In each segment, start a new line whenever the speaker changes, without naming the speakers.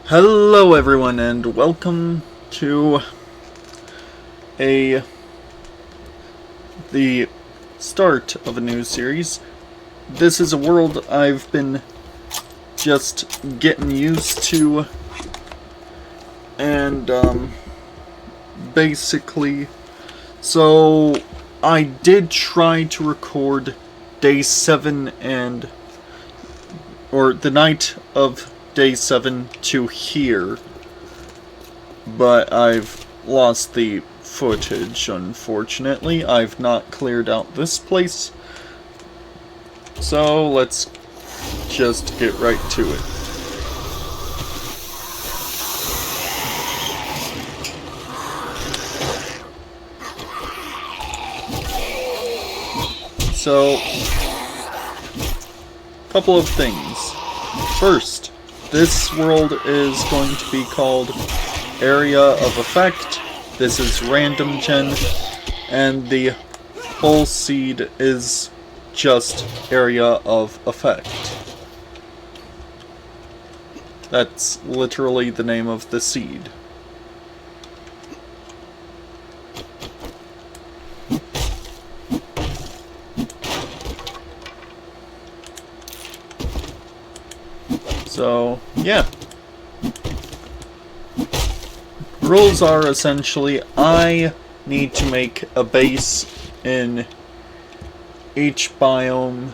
Hello everyone and welcome to the start of a new series. This is a world I've been just getting used to, and basically, so I did try to record day 7 or the night of day 7 to here, but I've lost the footage, unfortunately. I've not cleared out this place, so let's just get right to it. So, couple of things. First, this world is going to be called Area of Effect. This is random gen, and the whole seed is just Area of Effect. That's literally the name of the seed. So, yeah. Rules are essentially, I need to make a base in each biome,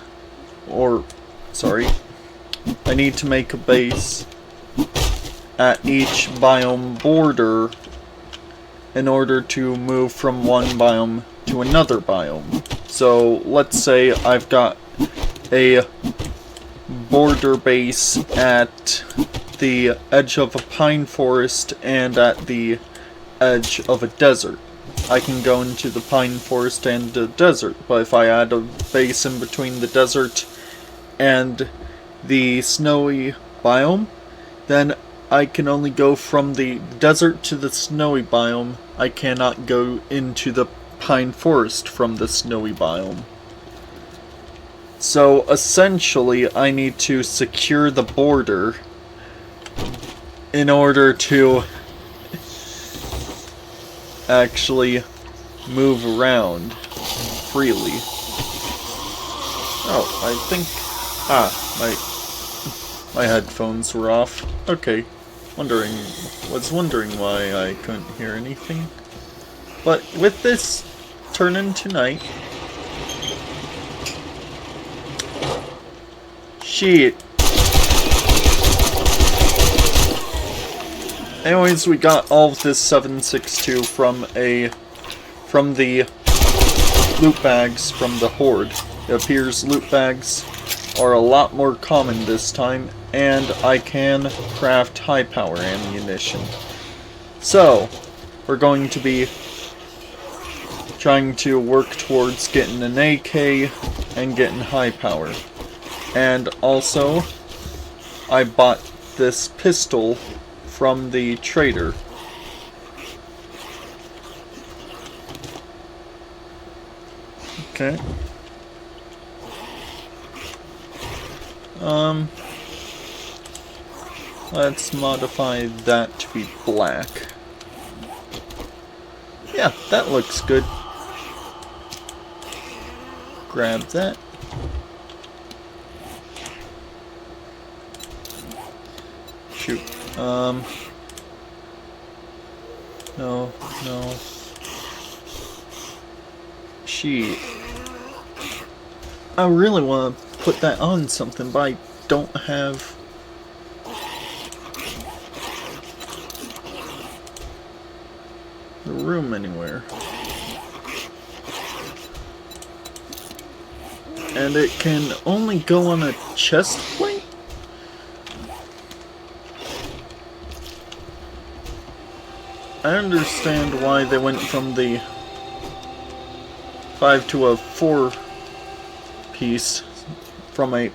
I need to make a base at each biome border in order to move from one biome to another biome. So, let's say I've got a border base at the edge of a pine forest and at the edge of a desert. I can go into the pine forest and the desert, but if I add a base in between the desert and the snowy biome, then I can only go from the desert to the snowy biome. I cannot go into the pine forest from the snowy biome. So essentially, I need to secure the border in order to actually move around freely. Oh, I think... my headphones were off. Okay. Was wondering why I couldn't hear anything. But with this turning to night... Shit. Anyways, we got all of this 762 from the loot bags from the Horde. It appears loot bags are a lot more common this time, and I can craft high power ammunition. So, we're going to be trying to work towards getting an AK and getting high power. And also, I bought this pistol from the trader. Okay. Let's modify that to be black. Yeah, that looks good. Grab that. Shoot. No. Shit. I really want to put that on something, but I don't have... the room anywhere. And it can only go on a chest plate? I understand why they went from the 5 to a 4-piece, from a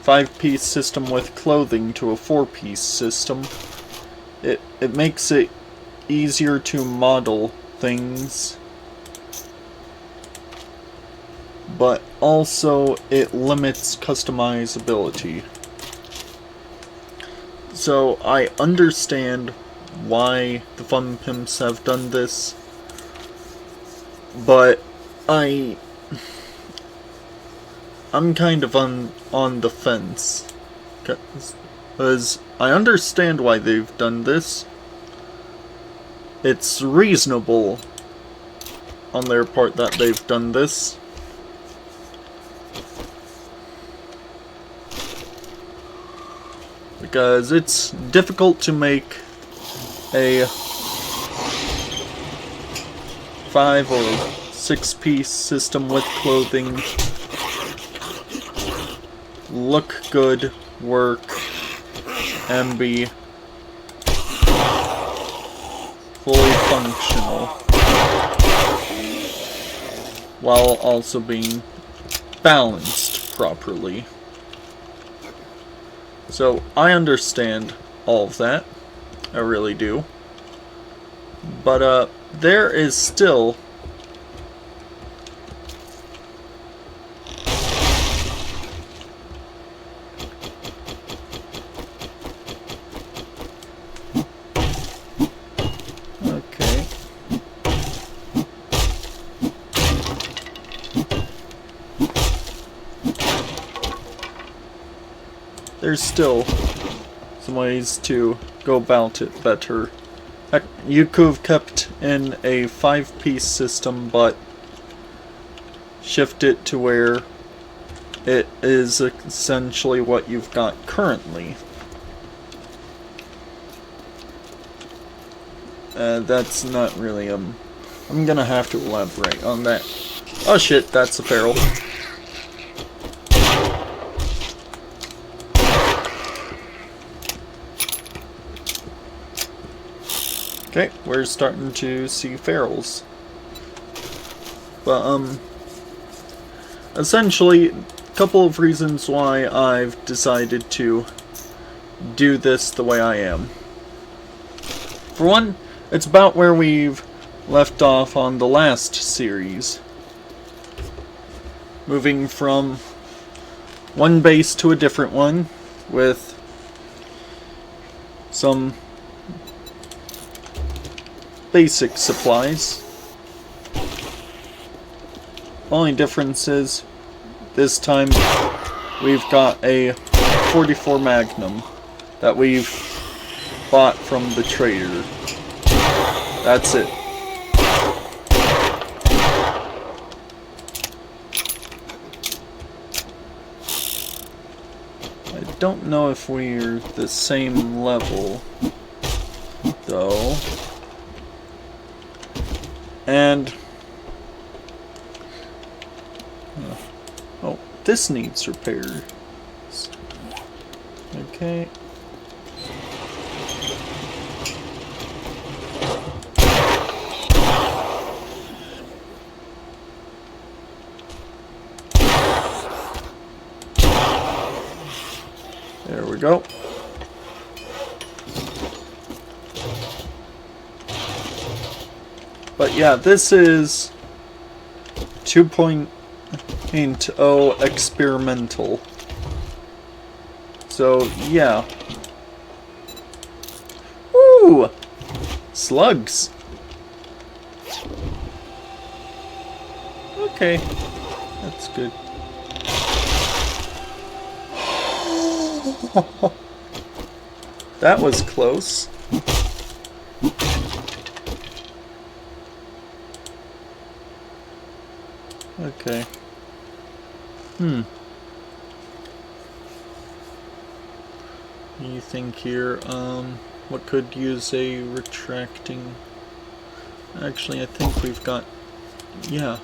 5-piece system with clothing to a 4-piece system. It makes it easier to model things, but also it limits customizability. So I understand why the Fun Pimps have done this, but I'm kind of on the fence, because I understand why they've done this. It's reasonable on their part that they've done this. Because it's difficult to make a 5 or 6-piece system with clothing look good, work, and be fully functional, while also being balanced properly. So I understand all of that, I really do. But there is still okay. There's still some ways to go about it better. Heck, you could have kept in a 5-piece system, but shift it to where it is essentially what you've got currently. That's not really, I'm gonna have to elaborate on that. Oh shit, that's a feral. Okay, we're starting to see ferals. But, essentially, a couple of reasons why I've decided to do this the way I am. For one, it's about where we've left off on the last series. Moving from one base to a different one, with some basic supplies. Only difference is, this time we've got a 44 Magnum that we've bought from the trader. That's it. I don't know if we're the same level, though. And oh, this needs repairs. Okay. There we go. But yeah, this is 2.0 experimental. So yeah. Woo! Slugs. Okay. That's good. That was close. Okay. What do you think here? What could use a retracting? Actually, I think we've got... yeah.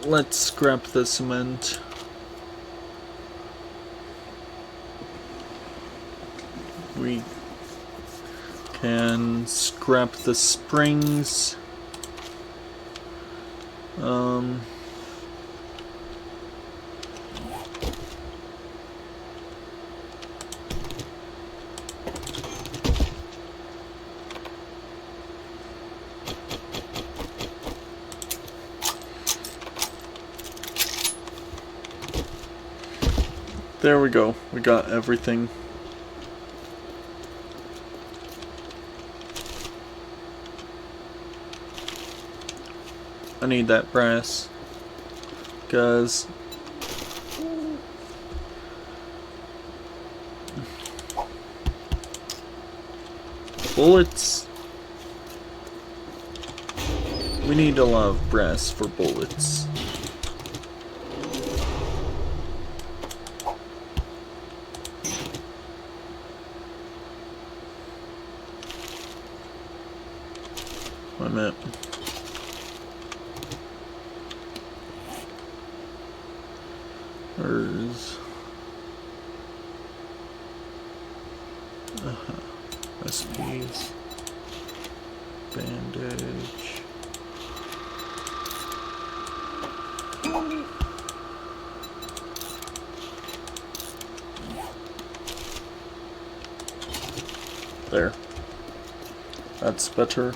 Let's scrap the cement. We can scrap the springs. There we go. We got everything. I need that brass. Because bullets. We need a lot of brass for bullets. Wait a minute. There's recipes, bandage. There. That's better.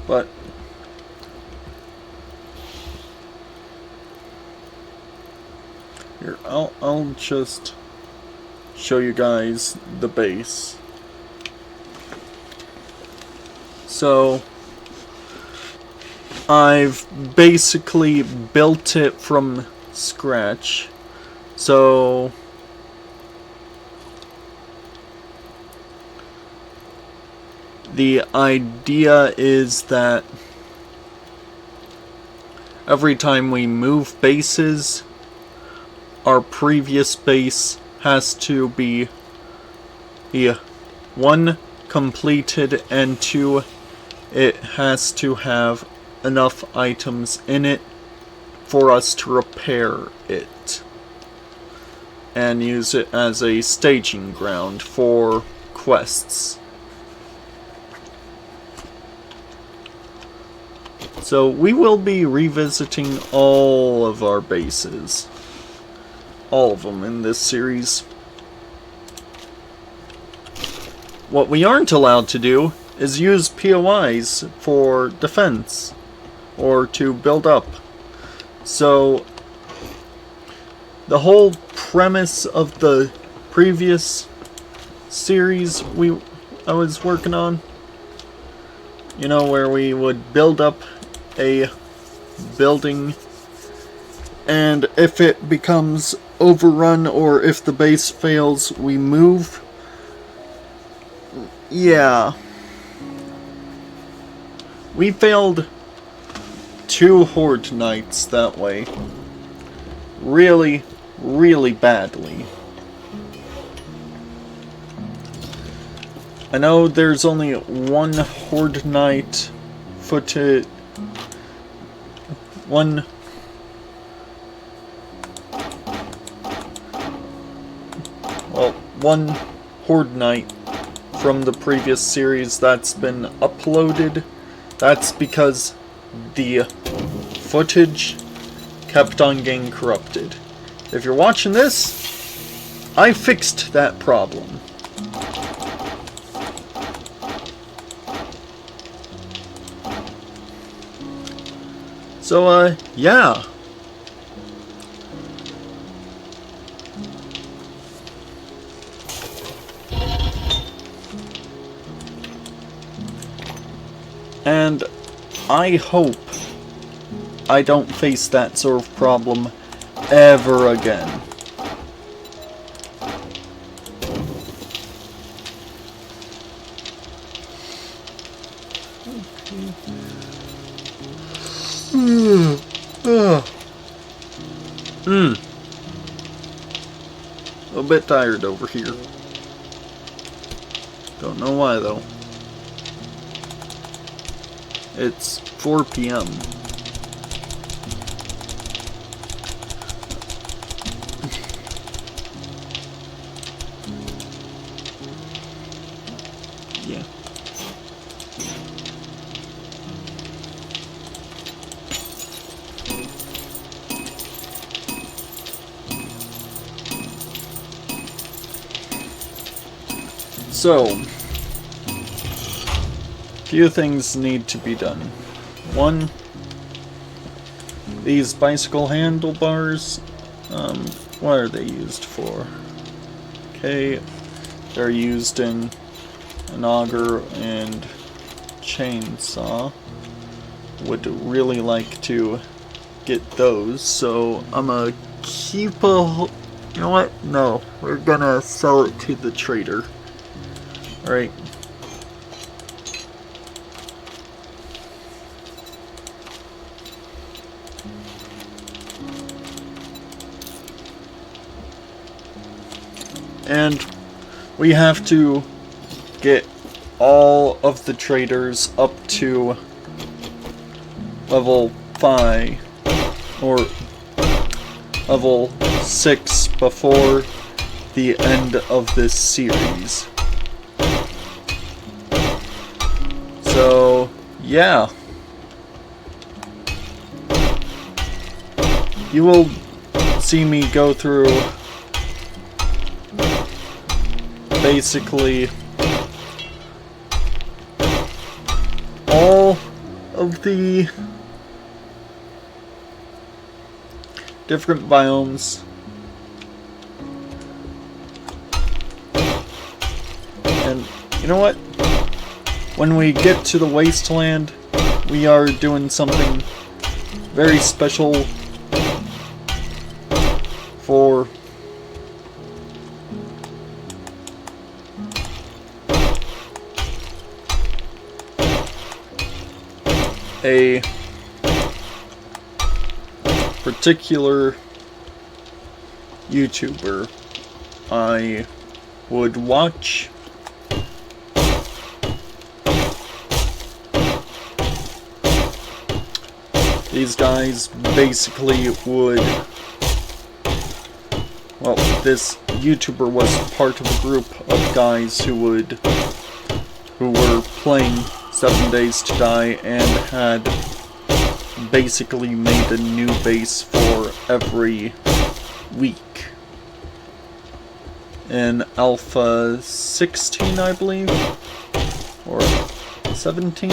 But here, I'll just show you guys the base. So I've basically built it from scratch. So the idea is that every time we move bases, our previous base has to be one, completed, and two, it has to have enough items in it for us to repair it and use it as a staging ground for quests. So we will be revisiting all of our bases. All of them in this series. What we aren't allowed to do is use POIs for defense or to build up. So the whole premise of the previous series I was working on, you know, where we would build up a building, and if it becomes overrun or if the base fails, we move. Yeah. We failed 2 Horde Nights that way. Really, really badly. I know there's only 1 Horde Night footage. One Horde Night from the previous series that's been uploaded. That's because the footage kept on getting corrupted. If you're watching this, I fixed that problem. So, yeah. And I hope I don't face that sort of problem ever again. A bit tired over here. Don't know why though. It's 4 p.m. Yeah. So, few things need to be done. One, these bicycle handlebars, What are they used for? Okay, they're used in an auger and chainsaw. Would really like to get those, so I'm gonna keep a... You know what? No, we're gonna sell it to the trader. Alright. And we have to get all of the traders up to level 5 or level 6 before the end of this series. So, yeah. You will see me go through basically all of the different biomes, and you know what? When we get to the wasteland, we are doing something very special for a particular YouTuber I would watch. These guys basically would... Well, this YouTuber was part of a group of guys who were playing 7 Days to Die and had basically made a new base for every week. In Alpha 16, I believe? Or 17?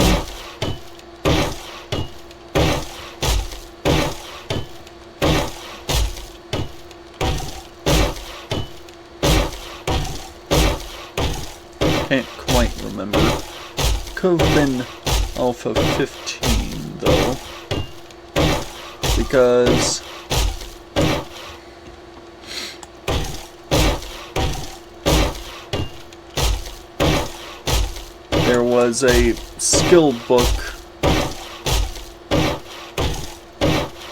Can't quite remember. Could have been Alpha 15, though. Because there was a skill book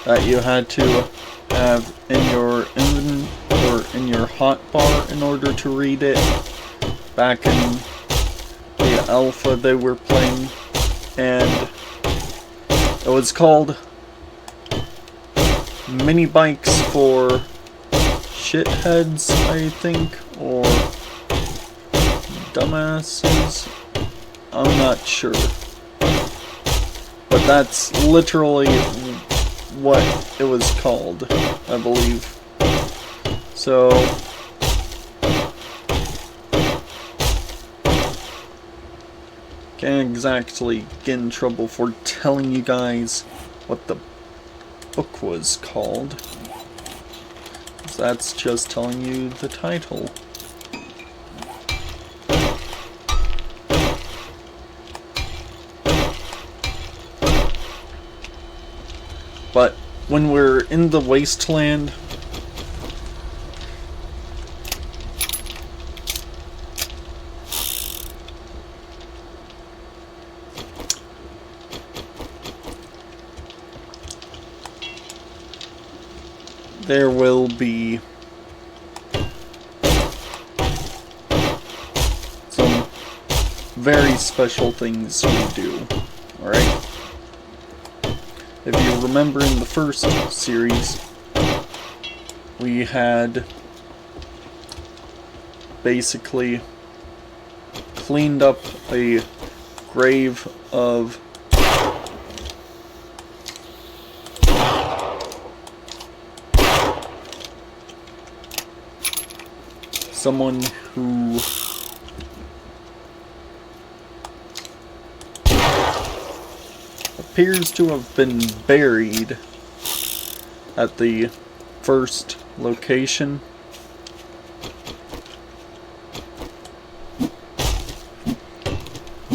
that you had to have in your in your hotbar in order to read it. Back in the alpha they were playing, and it was called Mini Bikes for Shitheads, I think, or Dumbasses. I'm not sure. But that's literally what it was called, I believe. So can't exactly get in trouble for telling you guys what the book was called. That's just telling you the title. But when we're in the wasteland, there will be some very special things we do, alright? If you remember in the first series, we had basically cleaned up a grave of someone who appears to have been buried at the first location.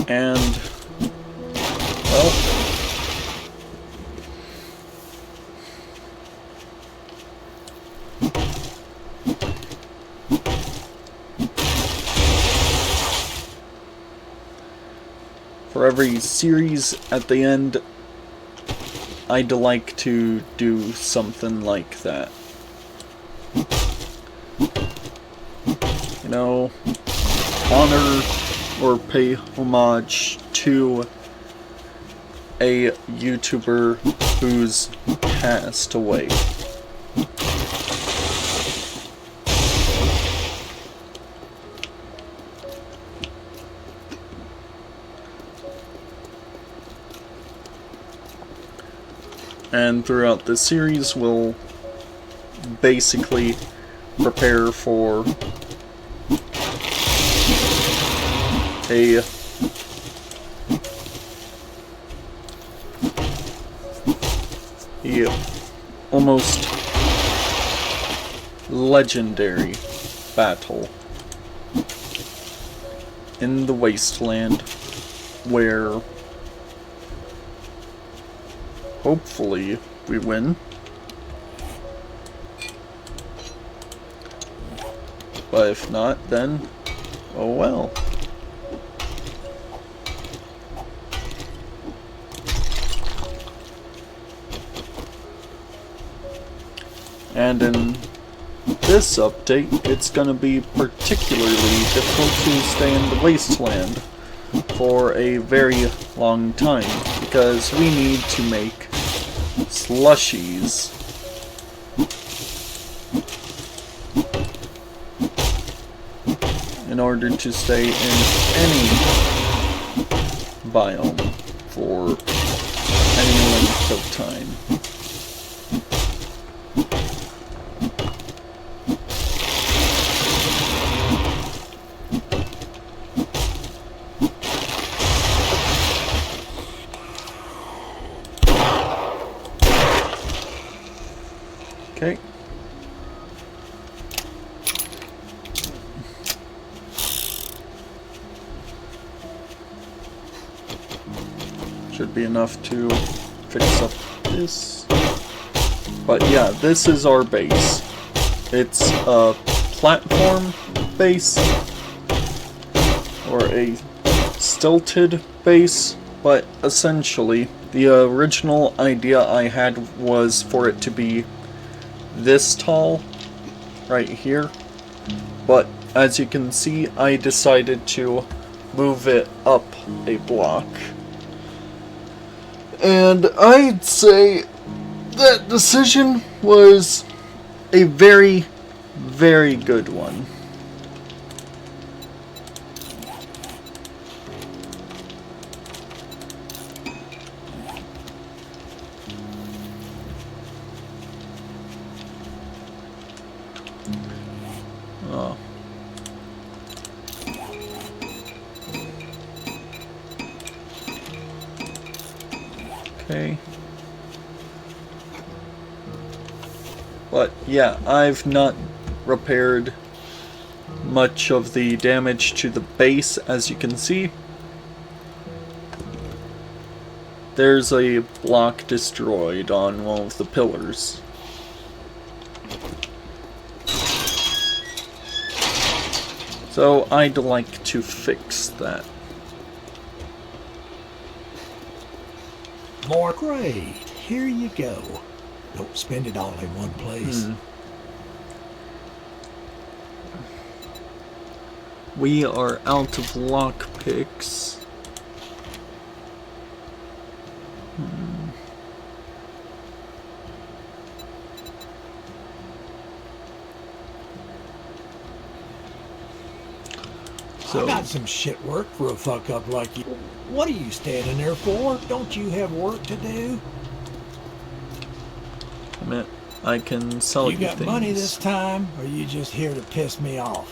And, well, for every series at the end, I'd like to do something like that. You know, honor or pay homage to a YouTuber who's passed away. And throughout the series, we'll basically prepare for a almost legendary battle in the wasteland where hopefully we win. But if not, then oh well. And in this update, it's gonna be particularly difficult to stay in the wasteland for a very long time, because we need to make slushies. In order to stay in any biome for any length of time. Okay. Should be enough to fix up this. But yeah, this is our base. It's a platform base, or a stilted base, but essentially the original idea I had was for it to be this tall right here, but as you can see, I decided to move it up a block, and I'd say that decision was a very, very good one. Oh. Okay. But yeah, I've not repaired much of the damage to the base, as you can see. There's a block destroyed on one of the pillars. So I'd like to fix that.
More great. Here you go. Don't spend it all in one place.
We are out of lockpicks.
I got some shit work for a fuck up like you. What are you standing there for? Don't you have work to do?
I mean, I can sell you
got
things.
Money this time, or are you just here to piss me off?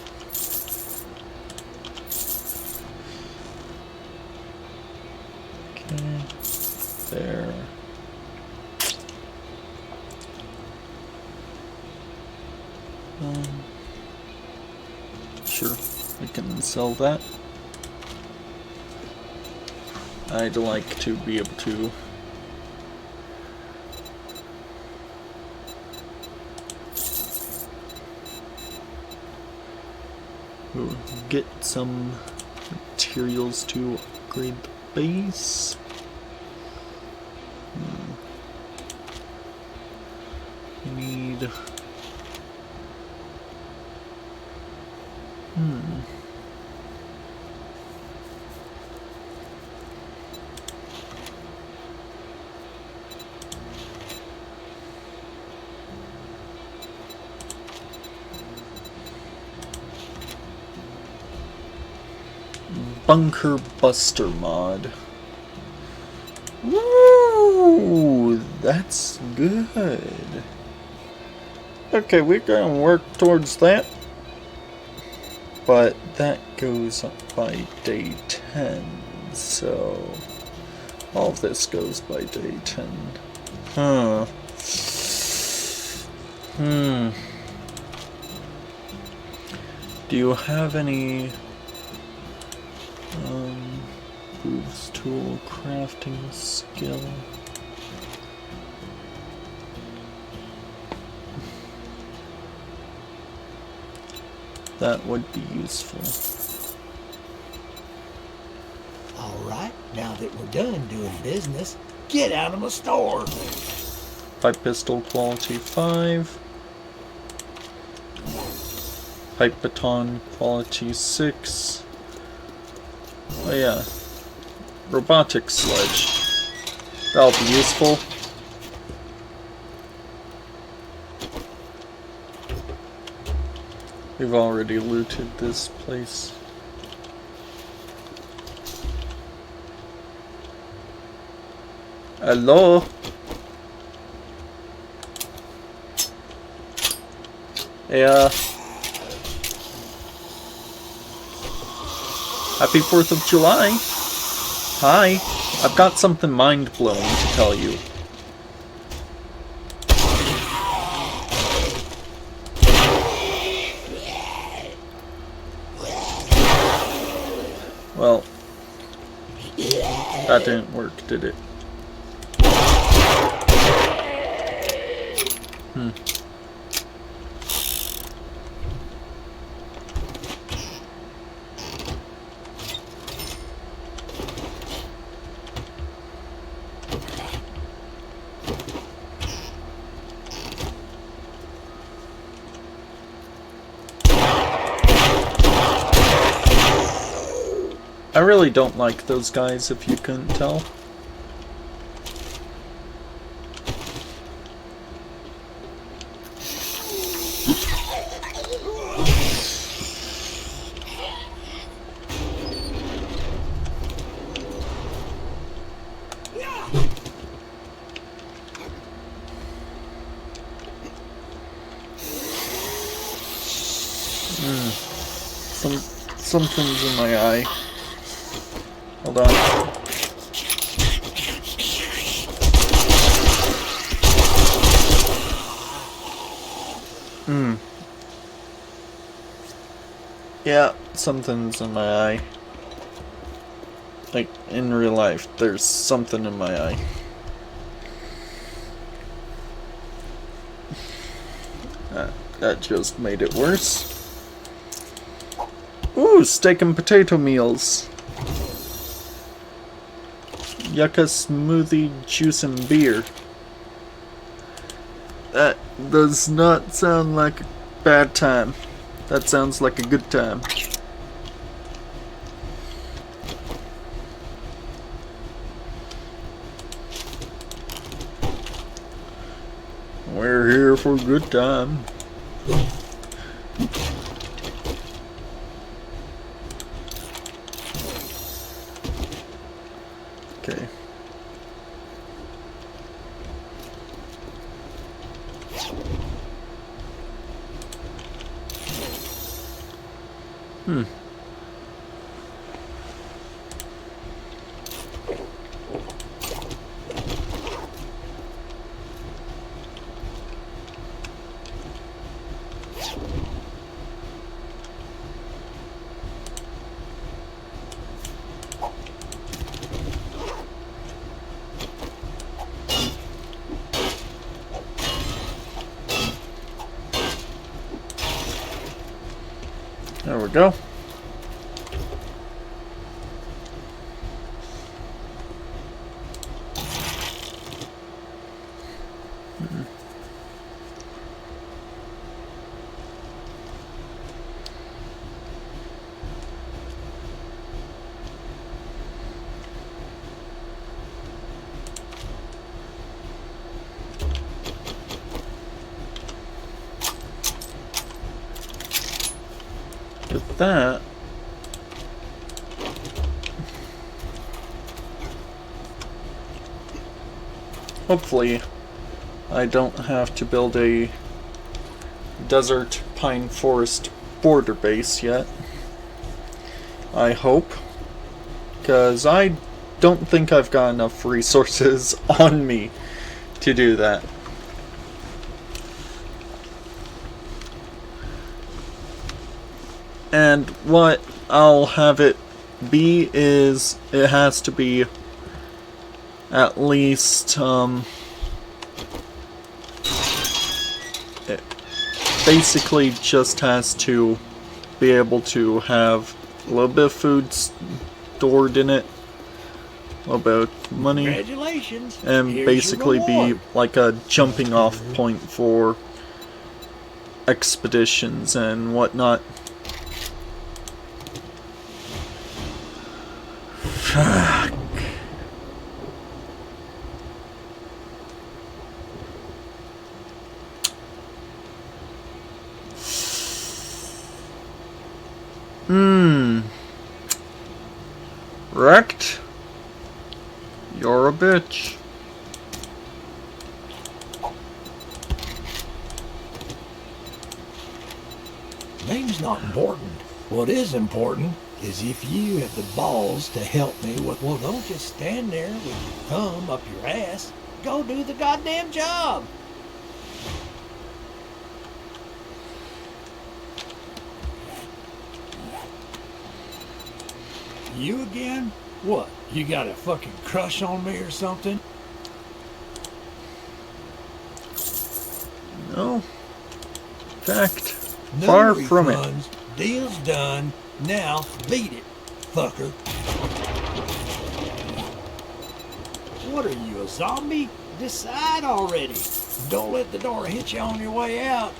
Okay, there. Sure, I can sell that. I'd like to be able to get some materials to upgrade the base. I need... Bunker Buster mod. Woo! That's good. Okay, we're gonna work towards that. But that goes up by day 10, so all of this goes by day 10. Huh. Do you have any booths tool crafting skill? That would be useful.
Alright, now that we're done doing business, get out of my store.
Pipe pistol quality 5. Pipe baton quality 6. Oh yeah. Robotic sledge. That'll be useful. We've already looted this place. Hello? Yeah. Happy 4th of July. Hi. I've got something mind-blowing to tell you. Well, that didn't work, did it? I really don't like those guys, if you couldn't tell. Something's in my eye. Hold on. Yeah, something's in my eye. Like, in real life, there's something in my eye. That just made it worse. Ooh, steak and potato meals. Yucca smoothie, juice, and beer. That does not sound like a bad time. That sounds like a good time. We're here for a good time. Okay. There we go. With that, hopefully I don't have to build a desert pine forest border base yet. I hope, because I don't think I've got enough resources on me to do that. And what I'll have it be is, it has to be at least, it basically just has to be able to have a little bit of food stored in it, a little bit of money,
Congratulations.
and
Here's
basically
your
be
reward.
like a jumping off point for expeditions and whatnot. Fuck. Wrecked? You're a bitch.
Name's not important. What is important is if you have the balls to help me with, well, don't just stand there with your thumb up your ass. Go do the goddamn job. You again? What? You got a fucking crush on me or something?
No. In fact,
No
far from it.
refunds. Deal's done. Now beat it, fucker. What are you, a zombie? Decide already. Don't let the door hit you on your way out.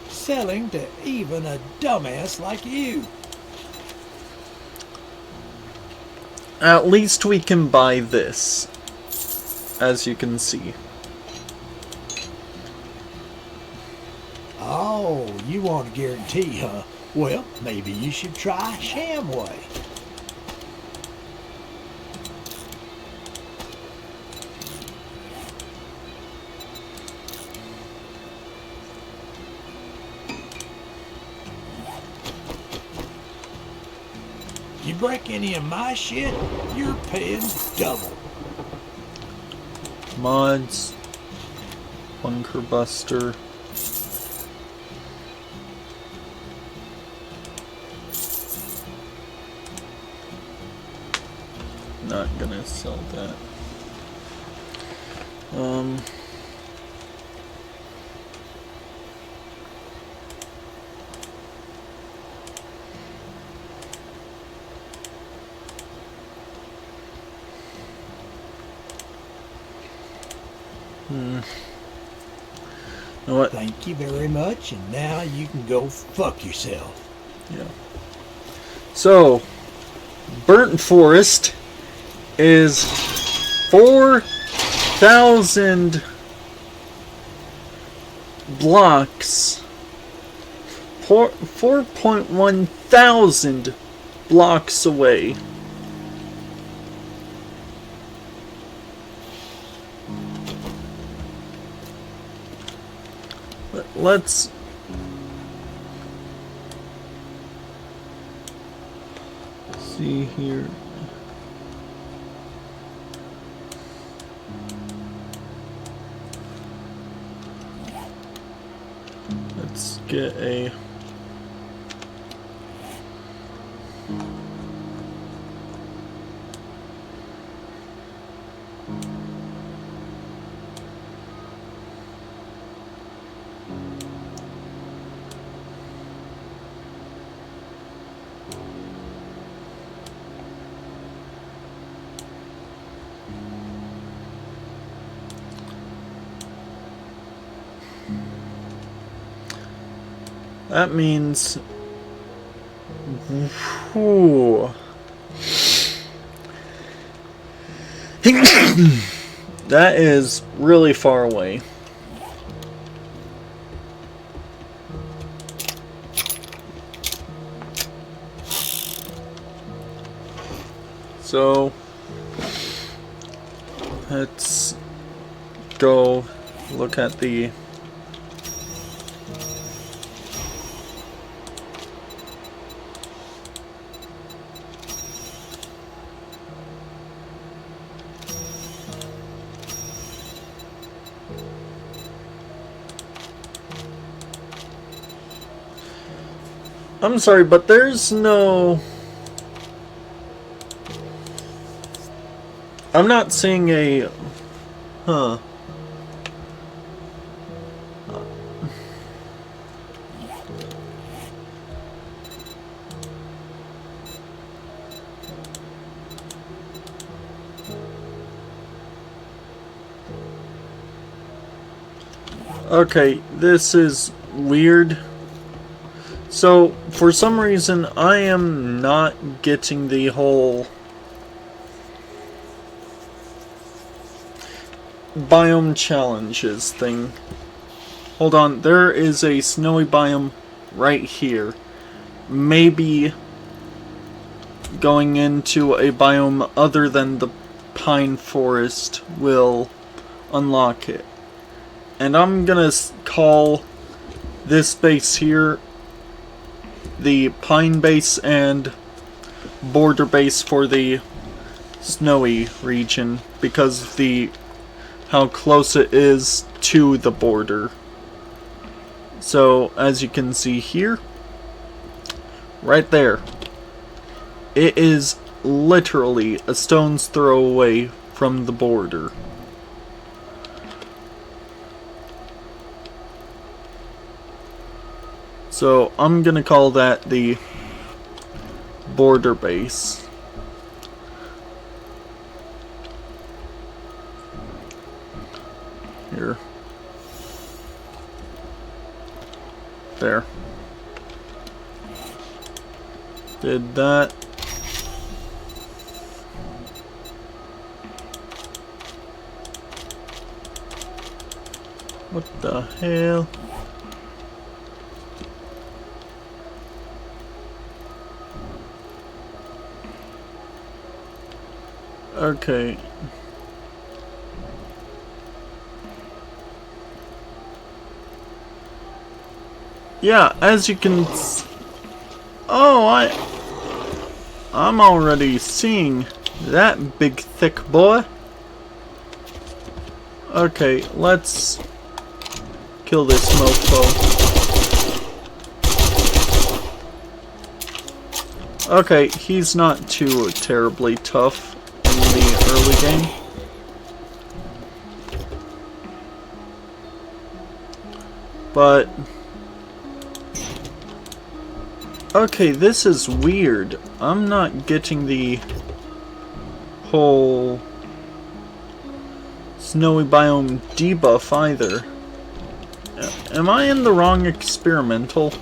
Selling to even a dumbass like you.
At least we can buy this, as you can see.
Oh, you want a guarantee, huh? Well, maybe you should try Shamway. You break any of my shit, you're paying double.
Mods, Bunker Buster. Not gonna sell that. You know what?
Thank you very much, and now you can go fuck yourself.
Yeah. So, Burnt Forest is 4,000 blocks. 4.1 thousand blocks away. Let's see here. Let's get a That means... Whew. That is really far away. So, let's go look at the... I'm sorry, but there's no... I'm not seeing a... Huh. Okay, this is weird. So, for some reason, I am not getting the whole biome challenges thing. Hold on, there is a snowy biome right here. Maybe going into a biome other than the pine forest will unlock it. And I'm gonna call this base here the pine base and border base for the snowy region because of the how close it is to the border. So as you can see here, right there, it is literally a stone's throw away from the border. So I'm gonna call that the border base. Here. There. Did that. What the hell? Okay. Yeah, as you can I'm already seeing that big thick boy. Okay, let's kill this mofo. Okay, he's not too terribly tough in the early game. But okay, this is weird. I'm not getting the whole snowy biome debuff either. Am I in the wrong experimental?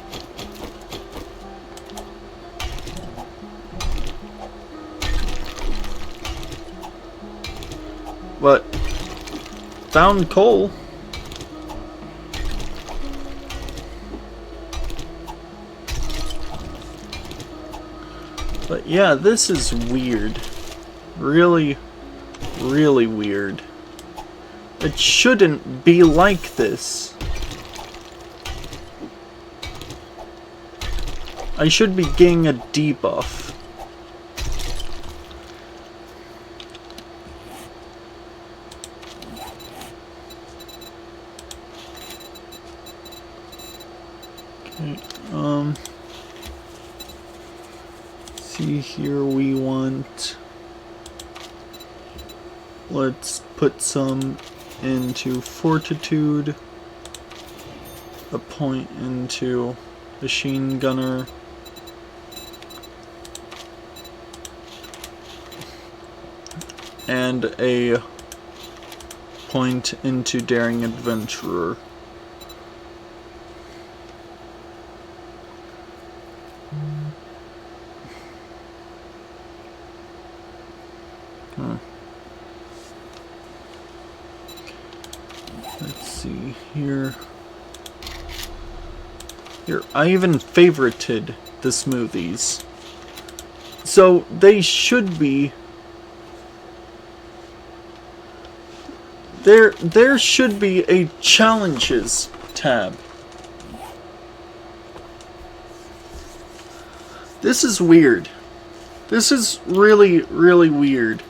But found coal. But yeah, this is weird. Really, really weird. It shouldn't be like this. I should be getting a debuff. Okay, see here, we want, let's put some into fortitude, a point into machine gunner, and a point into Daring Adventurer. Let's see here. Here, I even favorited the smoothies. So they should be. There should be a challenges tab. This is weird. This is really, really weird.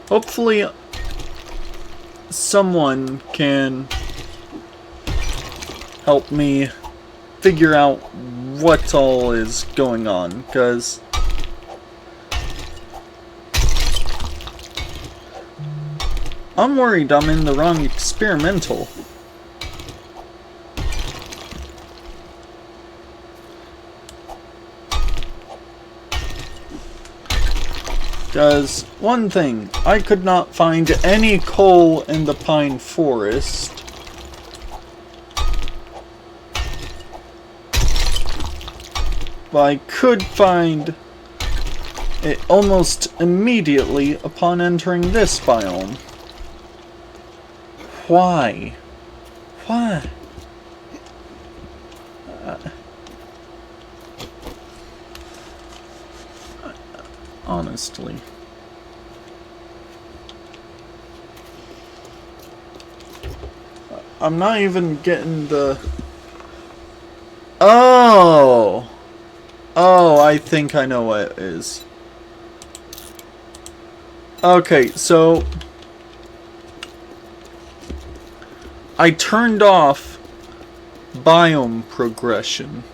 Hopefully someone can help me figure out what all is going on, because I'm worried I'm in the wrong experimental. Because, one thing, I could not find any coal in the pine forest. But I could find it almost immediately upon entering this biome. Why? Why? Honestly. I'm not even getting the... Oh! Oh, I think I know what it is. Okay, so... I turned off biome progression.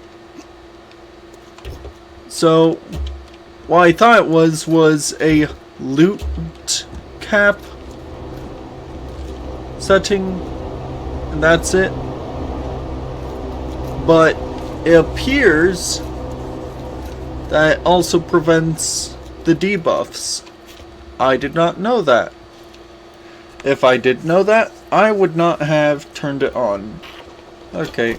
So, what I thought it was a loot cap setting, and that's it. But it appears that it also prevents the debuffs. I did not know that. If I did know that, I would not have turned it on. Okay.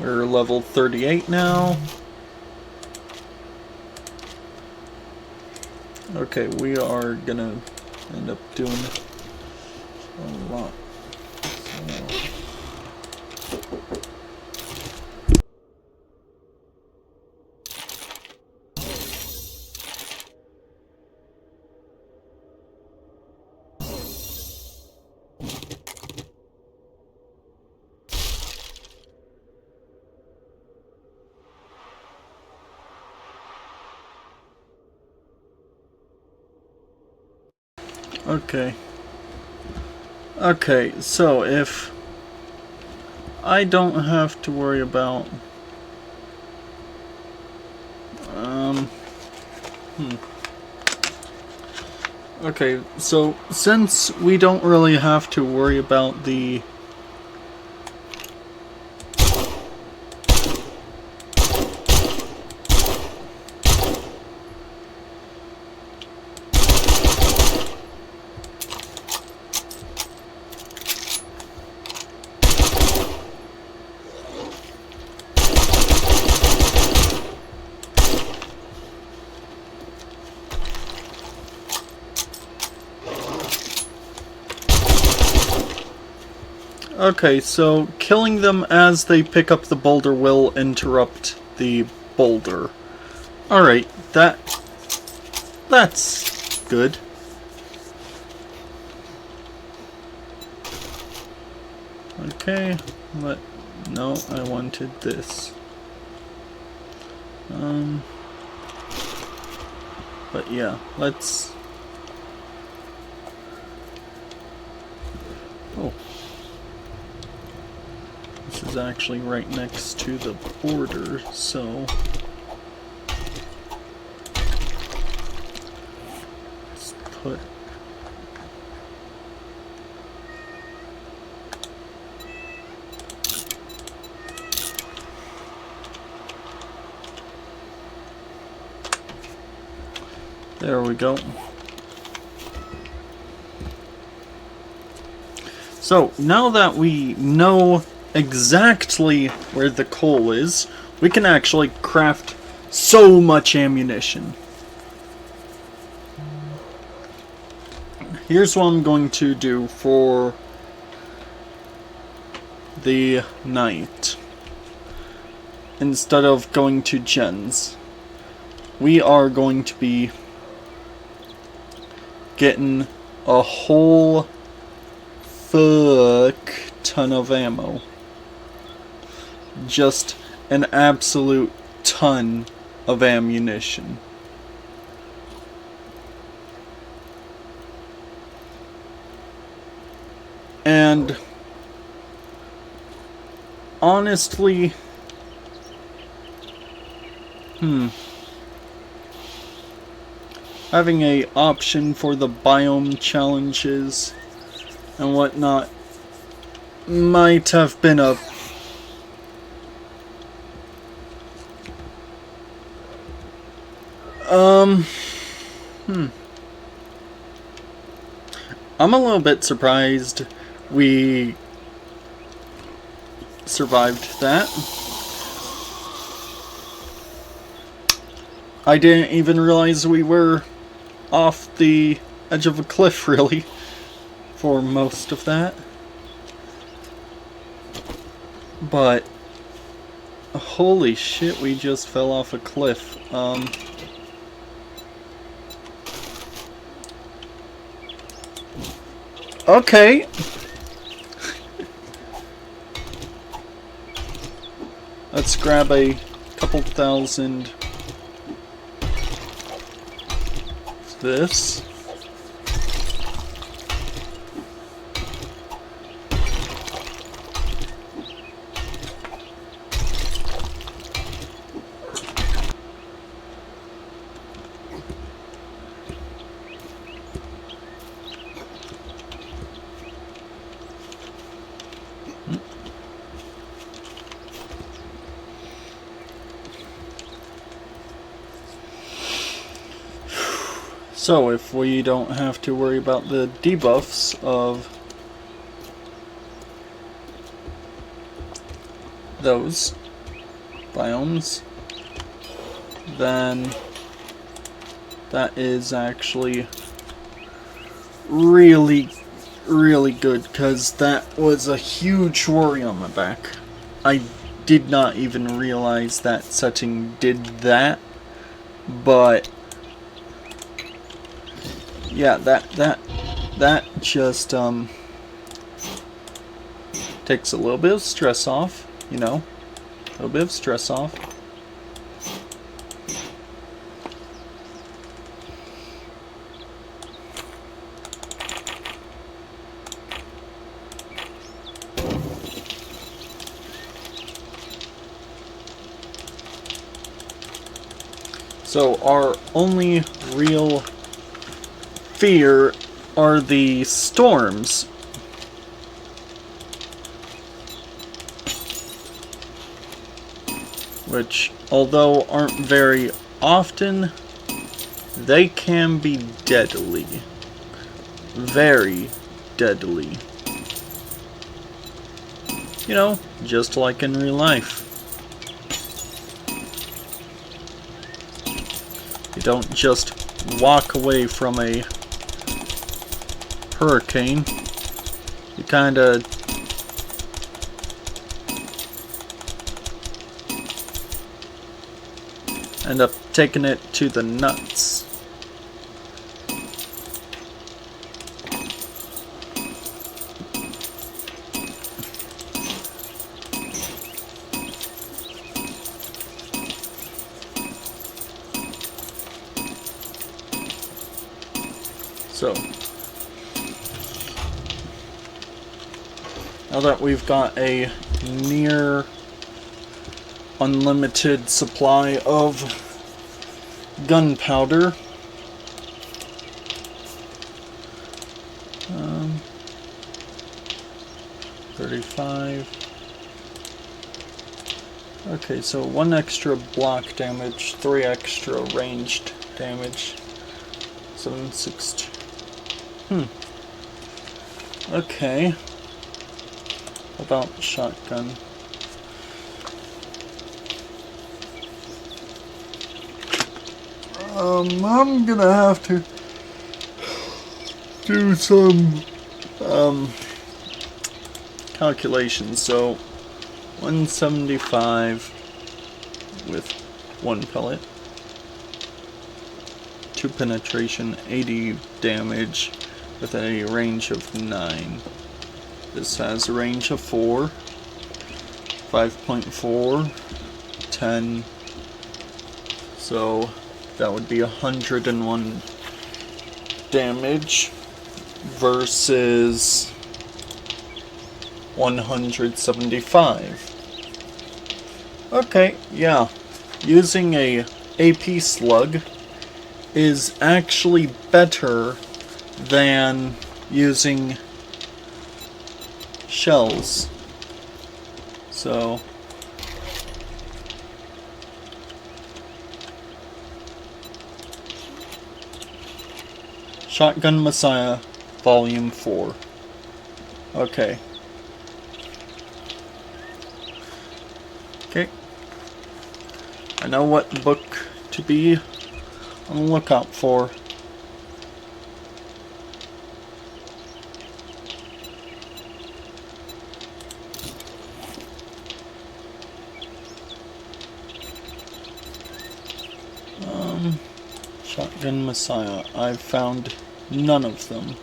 We're level 38 now. Okay, we are gonna end up doing a lot. Okay. Okay, so if I don't have to worry about Okay, so since we don't really have to worry about the Okay, so killing them as they pick up the boulder will interrupt the boulder. Alright, that's good. Okay, no, I wanted this. But yeah, let's... Oh. This is actually right next to the border, so... Let's put... There we go. So, now that we know exactly where the coal is, we can actually craft so much ammunition. Here's what I'm going to do for the night. Instead of going to Jen's, we are going to be getting a whole fuck ton of ammo. Just an absolute ton of ammunition. And honestly, having a option for the biome challenges and whatnot might have been a I'm a little bit surprised we survived that. I didn't even realize we were off the edge of a cliff, really, for most of that. But holy shit, we just fell off a cliff. Okay. Let's grab a couple thousand of this. So, if we don't have to worry about the debuffs of those biomes, then that is actually really, really good, because that was a huge worry on my back. I did not even realize that setting did that, but yeah, that just takes a little bit of stress off, you know, a little bit of stress off. So our only real fear are the storms. Which, although aren't very often, they can be deadly. Very deadly. You know, just like in real life. You don't just walk away from a hurricane. You kinda end up taking it to the nuts. So, now that we've got a near unlimited supply of gunpowder, 35. Okay, so 1 extra block damage, 3 extra ranged damage. 762. Okay. How about shotgun? I'm gonna have to do some calculations. So 175 with 1 pellet, 2 penetration, 80 damage with a range of 9. This has a range of 4, 5.4, 10. So that would be 101 damage versus 175. Okay, yeah. Using a AP slug is actually better than using shells. So Shotgun Messiah Volume 4. Okay. Okay. I know what book to be on the lookout for. Shotgun Messiah. I've found none of them.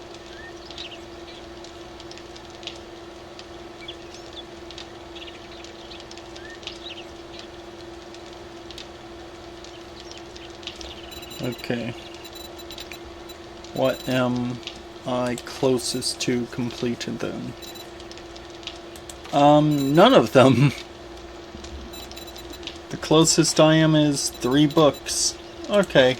Okay. What am I closest to completed then? None of them. The closest I am is 3 books. Okay.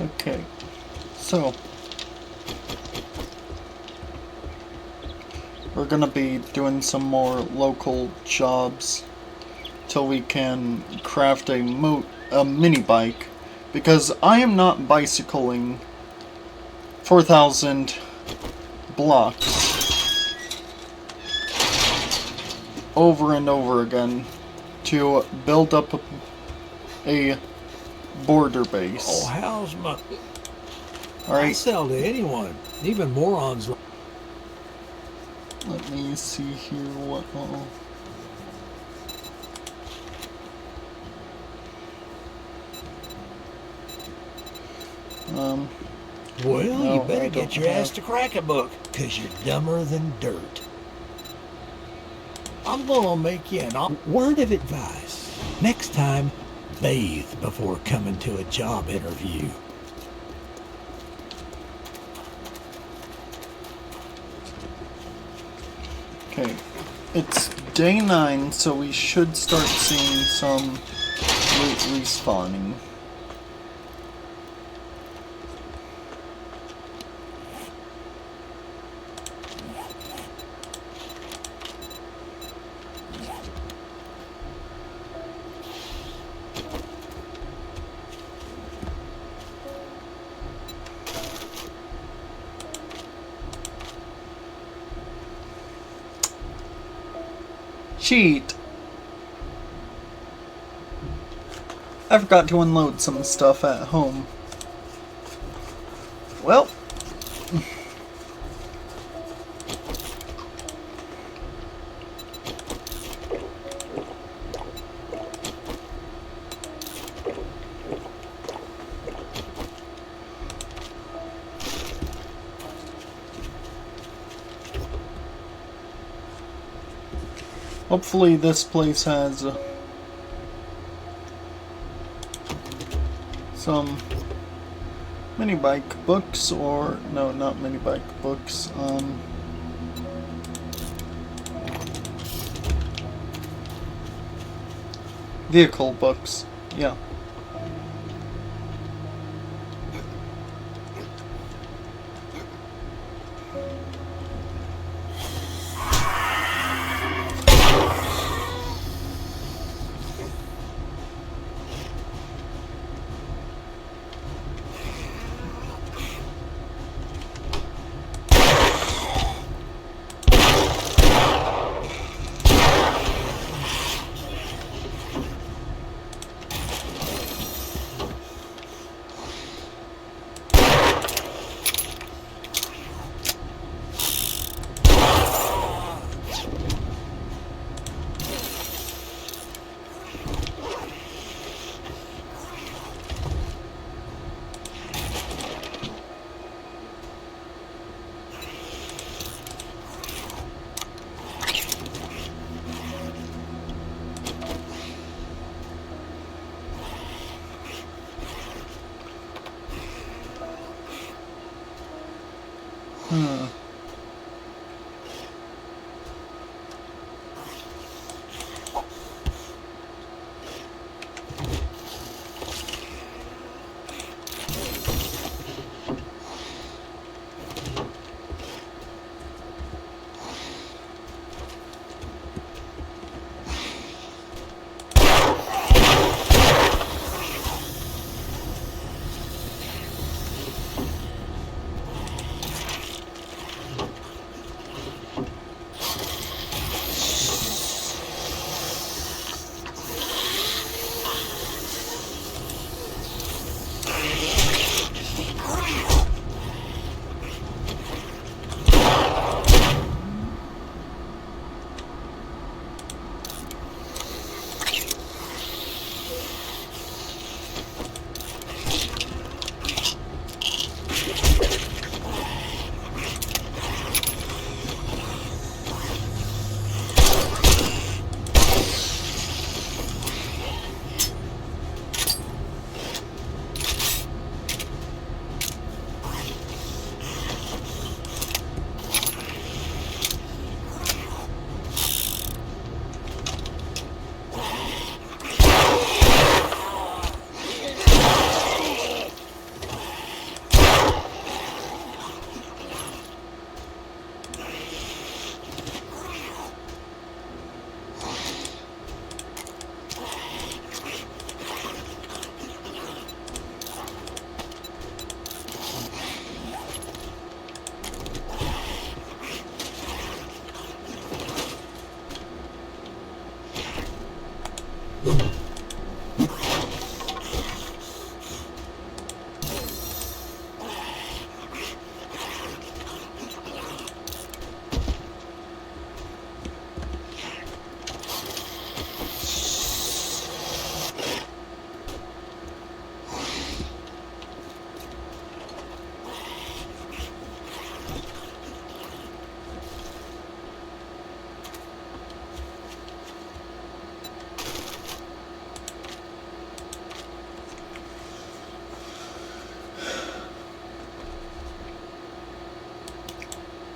Okay, so we're gonna be doing some more local jobs till we can craft a mini bike, because I am not bicycling 4,000 blocks over and over again to build up a border base.
Oh, how's my...
All right.
I sell to anyone, even morons.
Let me see here what.
Well,
no,
you better
I
get
don't
your ass
have-
to crack a book, 'cause you're dumber than dirt. I'm gonna make you an word of advice. Next time, bathe before coming to a job interview.
Okay, it's day 9, so we should start seeing some loot respawning. cheat. I forgot to unload some stuff at home. Well. Hopefully this place has some mini bike books, or no, not mini bike books, vehicle books, yeah.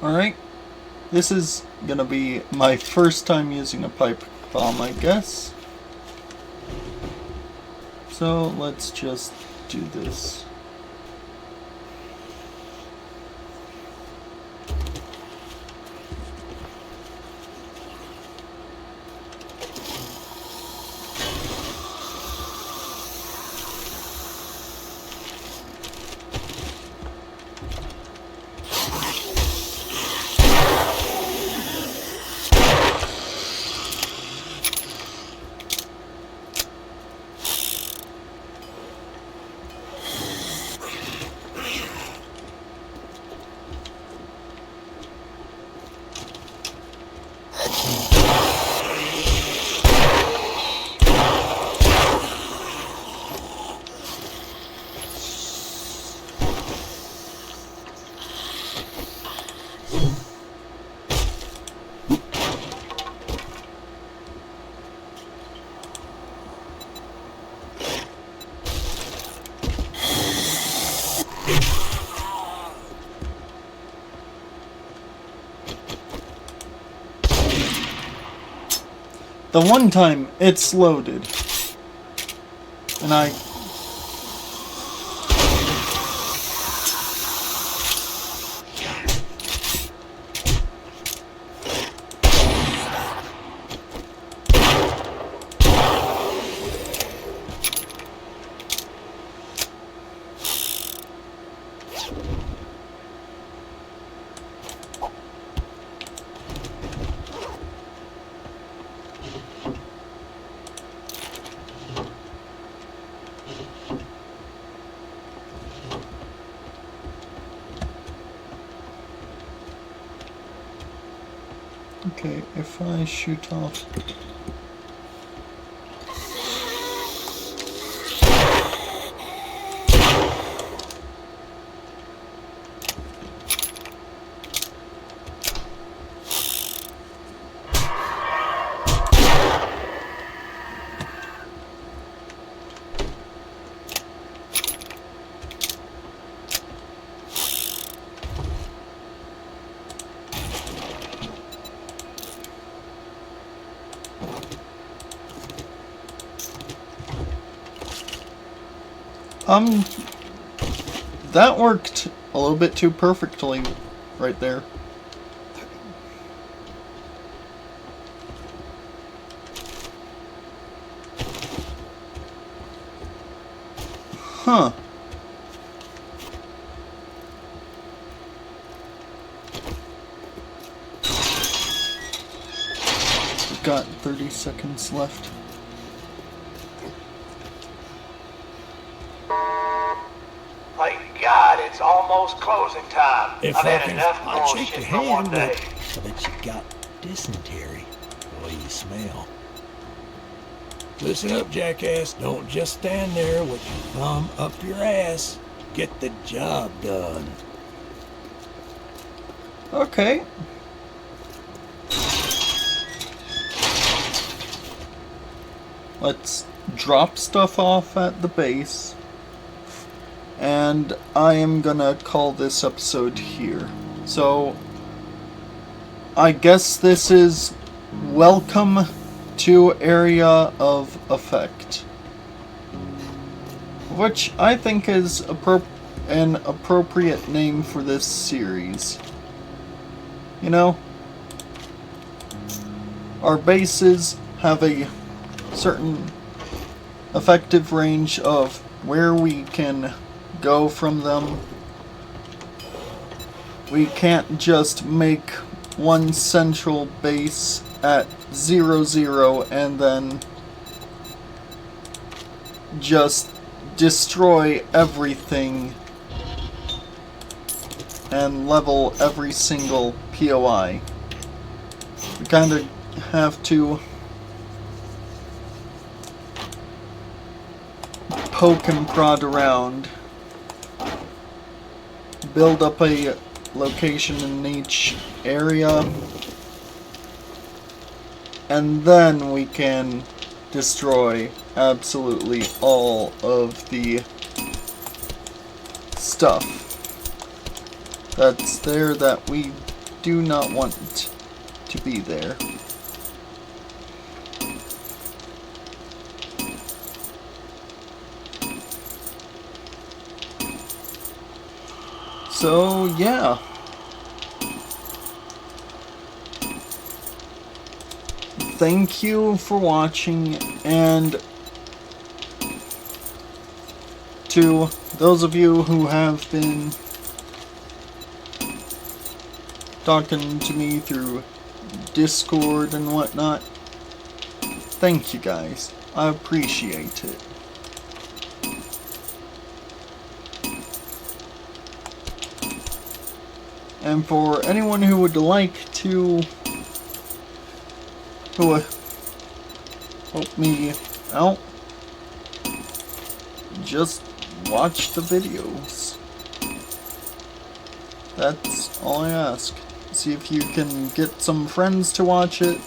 Alright, this is gonna be my first time using a pipe bomb, I guess. So let's just do this. The one time it's loaded. And I... Okay, if I shoot off... That worked a little bit too perfectly right there. Huh. We've got 30 seconds left.
Thank God it's almost closing time.
If
I've
I
had
can,
enough
I'd shake
bullshit
your
for one
hand,
day.
but I bet you got dysentery. The way you smell. Listen up, jackass. Don't just stand there with your thumb up your ass. Get the job done.
Okay. Let's drop stuff off at the base. And I am gonna call this episode here. So, I guess this is Welcome to Area of Effect. Which I think is an appropriate name for this series. You know, our bases have a certain effective range of where we can go from them. We can't just make one central base at 0, and then just destroy everything and level every single POI. We kind of have to poke and prod around, build up a location in each area, and then we can destroy absolutely all of the stuff that's there that we do not want to be there. So, yeah. Thank you for watching, and to those of you who have been talking to me through Discord and whatnot, thank you guys. I appreciate it. And for anyone who would like to help me out, just watch the videos. That's all I ask. See if you can get some friends to watch it.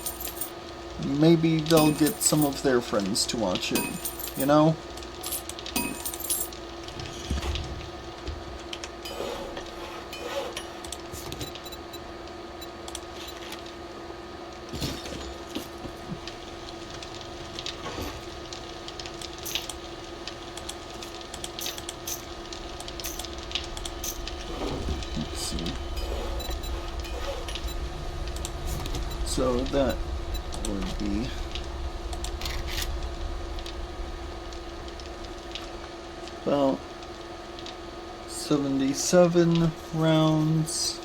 Maybe they'll get some of their friends to watch it, you know? So that would be about 77 rounds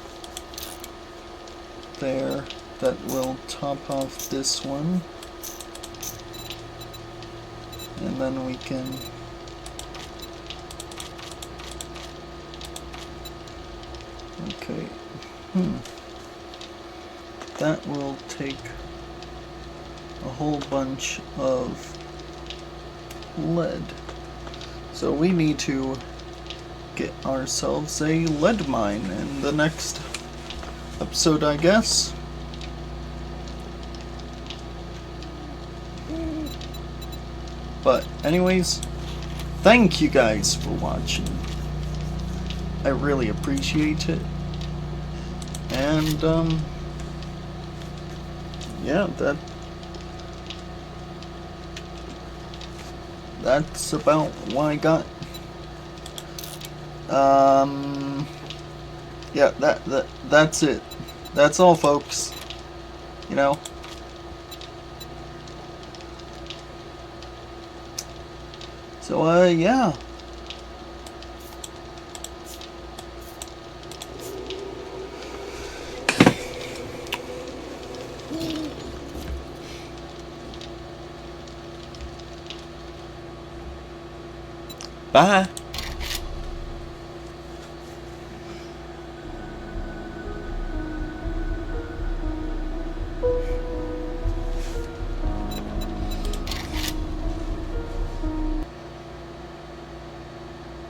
there. That will top off this one. And then we can okay. That will take a whole bunch of lead. So we need to get ourselves a lead mine in the next episode, I guess. But anyways, thank you guys for watching. I really appreciate it. And yeah, that's about what I got. Yeah, that's it. That's all, folks. You know. So yeah. Bye.